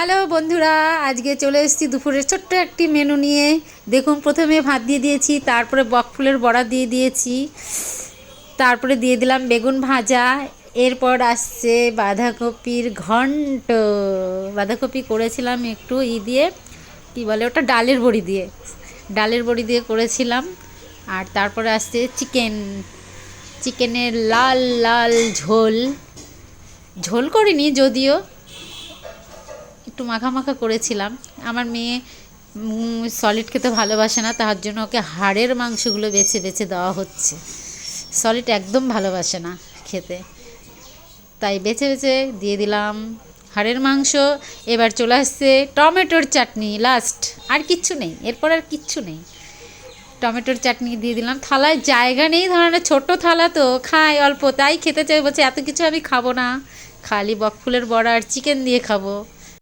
Hello বন্ধুরা, আজকে চলে এসেছি দুপুরের ছোট্ট একটি মেনু নিয়ে। দেখুন, প্রথমে ভাত দিয়ে দিয়েছি, তারপরে বকফুলের বড়া দিয়ে দিয়েছি, তারপরে দিয়ে দিলাম বেগুন ভাজা। এরপর আসছে বাঁধাকপির ঘন্ট। বাঁধাকপি করেছিলাম একটু দিয়ে, কী বলে ওটা, ডালের বড়ি দিয়ে করেছিলাম। আর তারপরে আসছে চিকেনের লাল লাল ঝোল। ঝোল করিনি যদিও, একটু মাখা মাখা করেছিলাম। আমার মেয়ে সলিড খেতে ভালোবাসে না, তার জন্য ওকে হাড়ের মাংসগুলো বেছে বেছে দেওয়া হচ্ছে। সলিড একদম ভালোবাসে না খেতে, তাই বেছে বেছে দিয়ে দিলাম হাড়ের মাংস। এবার চলে আসছে টমেটোর চাটনি, লাস্ট। আর কিচ্ছু নেই, এরপর আর কিচ্ছু নেই। টমেটোর চাটনি দিয়ে দিলাম। থালায় জায়গা নেই, ধরনের ছোট থালা তো, খাই অল্প, তাই খেতে চাই, বলছে এত কিছু আমি খাবো না, খালি বকফুলের বড়া আর চিকেন দিয়ে খাবো।